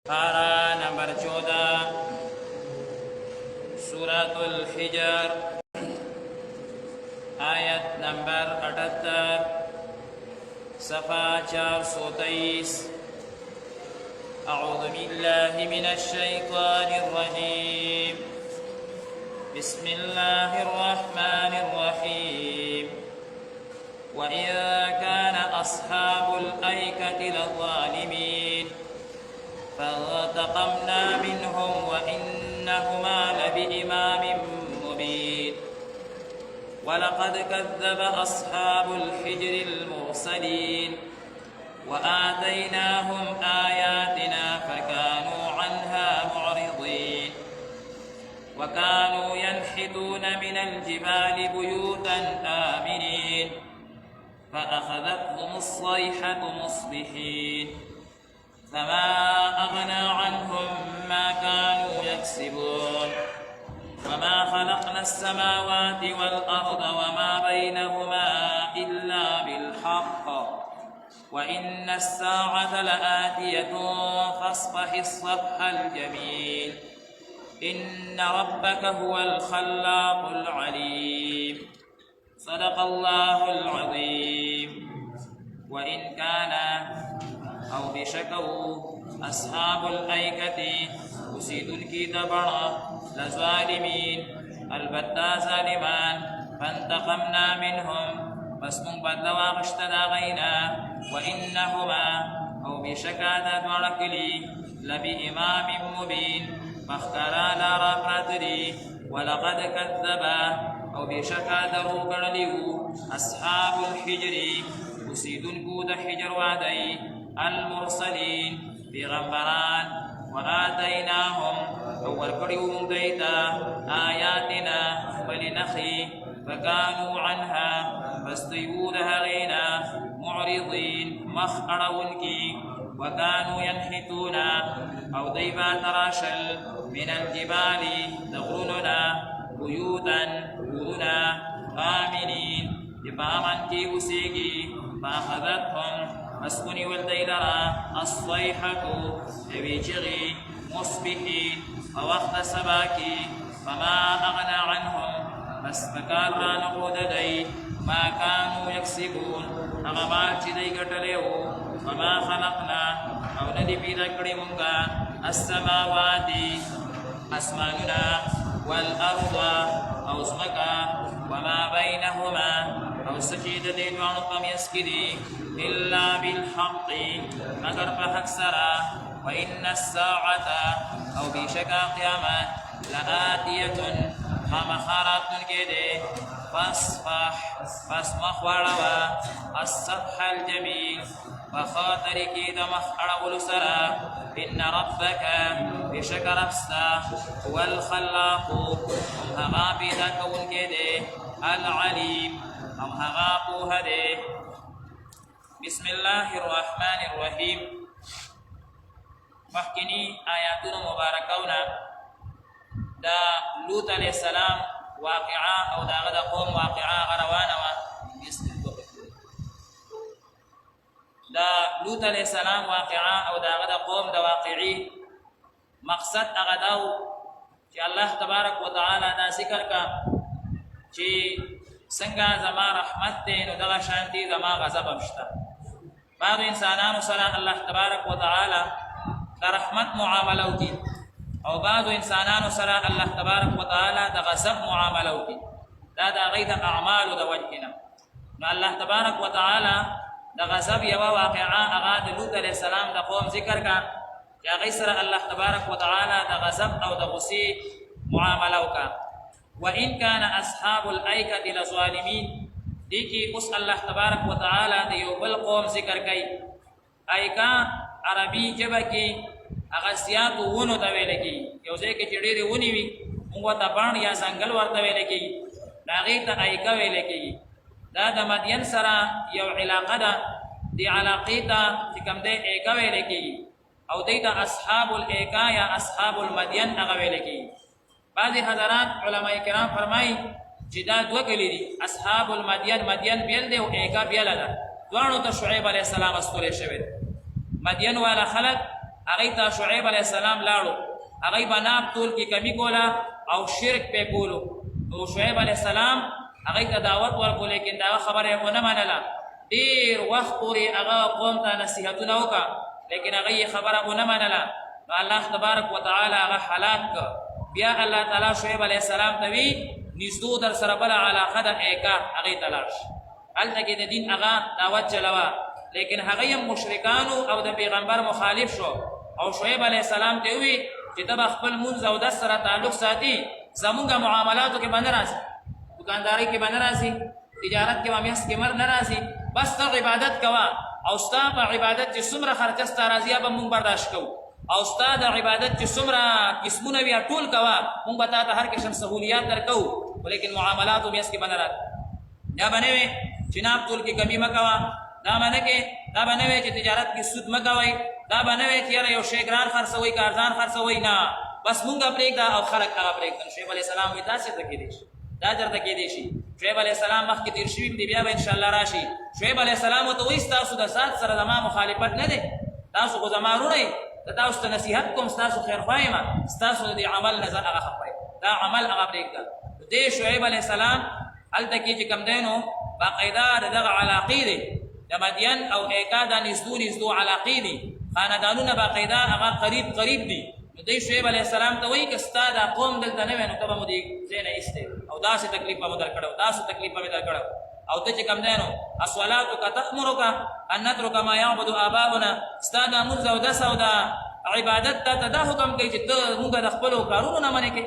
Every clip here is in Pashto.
पारा नंबर 14 सूरतुल हिजर आयत नंबर 78 सफ़ा 423 अऊज़ु बिल्लाहि मिनश शैतानिर रजीम बिस्मिल्लाहिर रहमानिर रहीम व इन कान अस्हाबुल ऐकति लज़ालिमीन فانتقمنا منهم وإنهما لبإمام مبين ولقد كذب أصحاب الحجر المرسلين وآتيناهم آياتنا فكانوا عنها معرضين وكانوا ينحتون من الجبال بيوتا آمنين فأخذتهم الصيحة مصبحين فما أغنى عنهم ما كانوا يكسبون وما خلقنا السماوات والأرض وما بينهما إلا بالحق وإن الساعة لآتية فاصفح الصفح الجميل إن ربك هو الخلاق العليم صدق الله العظيم وإن كان او بشکو اصحاب الایکة اسیدن کی دبڑا لظالمین البتہ ظالمان فانتقمنا منهم بس من بدل واغشت داغینا وانہما او بشکا دوڑکلی لبی امام مبین مخکرا لارا پراتری ولقد كذبا او بشکا درو کرلیو اصحاب الحجر اسیدن کو دا حجر وعدی المرسلين بغمبران وآتيناهم أول كريم ديتا آياتنا ولنخي فكانوا عنها فاستيبودها غينا معرضين مخأرونكي وكانوا ينحتون أو ضيبا تراشل من الجبال تغرننا بيوتا بورنا آمنين ببامن كي وسيقي فأخذتهم مسكني والديلرا الصيحة بيجغي مصبحين ووقت سباكي فما أغنى عنهم بس فكار نقود دي ما كانوا يكسبون أغبال جدي قتليو وما خلقنا أو ندي بيدا كريمونغا السماوات أسماننا والأرض أو سمكا وما بينهما أو سجيد دين وعنقم يسكدي إلا بالحق مگر بحق سرا وإن الساعة أو بشكا قيامة لآتية خامخارات كده فاسمخ وروا الصفح الجميل وخاطر كده مخرق سرا إن ربك بشكا رفسا هو الخلاق ومهغابي ذاكون كده العليم ومهغابو هده بسم الله الرحمن الرحيم مخکنی آیاتون مبارکونا دا لوط علیہ السلام واقعا او دا غدا قوم واقعا غروانا دا لوط علیہ السلام واقعا او دا غدا قوم دا واقعی مقصد اغداو چی اللہ تبارک و تعالی دا ذکر کا چی سنگا زما رحمت دے نو دا شانتی زما غضب امشتا بعض انسانانو سره الله تبارک و تعالی د رحمت معامله وکي او بعض انسانانو سره الله تبارک و تعالی د غضب معامله وکي دا د غید اعمال د وجهنا نو الله تبارک و تعالی د غضب یو واقعا هغه د لوط علیہ السلام د قوم ذکر کا چې هغه سره الله تبارک و تعالی د غضب او د غصې معامله وکا وان كان اصحاب الایکه لظالمین دیکی اس اللہ تبارک و تعالی د یو بل قوم ذکر کئی ایکا عربی جبه کې هغه زیات ونو ته ویل کی یو ځای کې چې ډېرې ونې وي موږ ته بڼ یا ځنګل ورته ویل کی د هغې ته ایکه ویل کېږي دا د مدین سره یو علاقه ده دې علاقې ته چې کوم دی ایکه ویل کېږي او دی ته اصحاب الایکا یا اصحاب المدین هغه ویل کېږي بعضې حضرات علماء کرام فرمایي چې دا دوه کلي دي اصحاب المدین مدین بیل دی او ایکا بیله ده دواړو ته شعیب علیه السلام استولی شوی دی مدین والا خلک هغه ته شعیب علیه السلام لاړو هغه بناب طول کې کمی کولا او شرک په کولو نو شعیب علیه السلام هغه ته دعوت ورکول لیکن دا خبره ونه منله ډیر وخت پورې هغه قوم ته نصیحتونه وکړه لیکن هغه خبره ونه منله نو الله تبارک وتعالى هغه هلاک بیا الله تعالی شعیب علیه السلام ته وی نږدې در سره بل علاقه د ایکا هغه تلاش هلته کې د دین هغه دعوت چلوا لیکن هغه مشرکانو او د پیغمبر مخالف شو او شعیب علیه السلام ته وی چې تب خپل مونږ او د سره تعلق ساتي زمونږه معاملاتو کې باندې راځي دکانداري کې باندې راځي تجارت کې وامیاس کې مر ناراضي بس ته عبادت کوا او ستا په عبادت چې څومره خرچه ستا راضي به مونږ برداشت کوو او ستا د عبادت چې څومره قسمونه بیا ټول کوا مونږ به تا ته هر قسم سهولیات درکو ولیکن معاملاتو میاس کې باندې راځي دا باندې وي چې ناب ټول کې کمی مکوا دا باندې کې دا باندې وي چې تجارت کې سود مکوي دا باندې وي چې یو شی ګران خرڅوي کارزان خرڅوي نه بس مونږه پرېږده او خلک هغه پرېږدل شعیب علیه السلام وایي داسې ته کېدی شي دا چېرته کېدی شي شعیب علیه السلام مخکې تېر شوي دي بیا به انشاءالله راشي شعیب علیه السلام ورته وایي ستاسو د ذات سره زما مخالفت نه دی تاسو خو زما وروڼه یې تاسو ته نصیحت کوم ستاسو خیرخواه یم ستاسو د دې عمل نه ځان هغه خفه دا عمل هغه پرېږده دې شعیب علیه السلام هلته کې چې کوم دی نو باقاعده د دغه علاقې دی د مدین او ایکا دا نږدو علاقې دي خاندانونه باقاعده هغه قریب دي نو دی شعیب علیه السلام ته وایي که ستا دا قوم دلته نه وی نو ته به مو دې ځای نه ایستې او داسې تکلیف به مو درکړی داسې تکلیف به مې درکړی او ته چې کوم دی نو الصلاتک تأمرک ان نترک ما یعبد آباؤنا ستا دا مونځ او دس او دا عبادت تا ته دا حکم کوي چې ته مونږ د خپلو کارونو نه منې کوې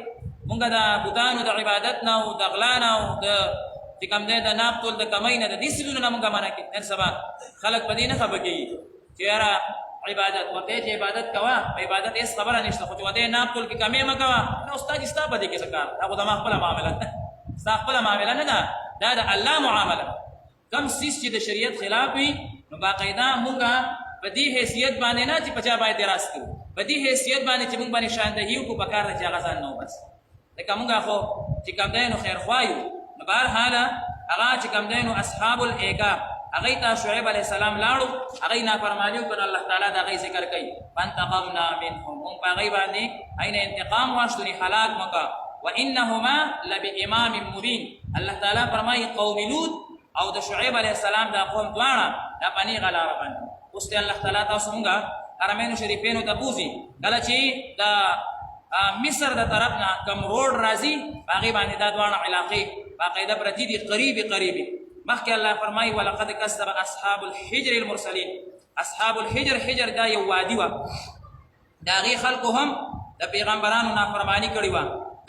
مونږ د بوتانو د عبادت نه او د غلا نه او د چې کوم دی د ناب تول د کمۍ نه د دې څیزونو نه مونږ منع کوي نن سبا خلک په دې نه خفه کېږي چې یاره عبادت ورته چې عبادت کوه په عبادت هېڅ خبره نشته خو چې ورته ناب تول کې کمې مه کوه نه استاد ستا په دې کې څه کار دا خو زما خپله معامله ده ستا خپله معامله نه ده دا د الله معامله کم څیز چې د شریعت خلاف وي نو باقاعده مونږ په دې حیثیت باندې نه چې په چا باندې اعتراض کوو په دې حیثیت باندې چې مونږ باندې شاندهي وکړو په کار ده چې هغه ځان نه وباسي لکه مونږ خو چې کوم دی نو خیرخواه یو نو بهرحاله هغه چې کوم دی نو اصحاب الایکا هغه ته شعیب علیه السلام لاړو هغه نافرمانی وکړه الله تعالی دا غي ذکر کوي فانتقمنا منهم هم په هغه باندې عین انتقام واخلو هلاک مکا وانهما لبامام مبین الله تعالی فرمایي قوم لوط او د شعیب علیه السلام دا قوم دواړه دا پنی غلار باندې اوس ته الله تعالی تاسو مونږه حرمین شریفینو ته بوزي کله چې دا مصر د طرف نه کم روډ راځي هغه باندې دا دواړه علاقې باقاعده پرتی دي قریبي مخکې الله فرمایي ولقد كذب اصحاب الحجر المرسلين اصحاب الحجر حجر دا یو وادي و دا غي خلکو هم د پیغمبرانو نافرمانی کړی و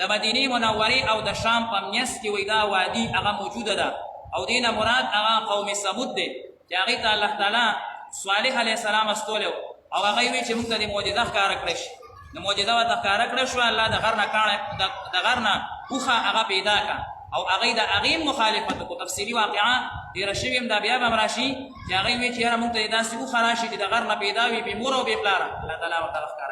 د مدینه منورې او د شام په میس کې وای دا وادي هغه موجوده ده او دینه مراد هغه قوم ثمود دی چې هغه ته الله تعالی صالح علیه السلام استوله او هغه وی چې موږ ته د معجزه ښکار کړی شي د معجزه وا ښکار کړی شو الله د غرنه کاڼه د غرنه اوخه هغه پیدا کا او هغه د هغه مخالفت کو تفصیلی واقعا ډیر شویم دا بیا به راشي چې هغه وی چې موږ ته داسې اوخه راشي د غرنه پیدا وي به مور او به پلار الله تعالی ورته ښکار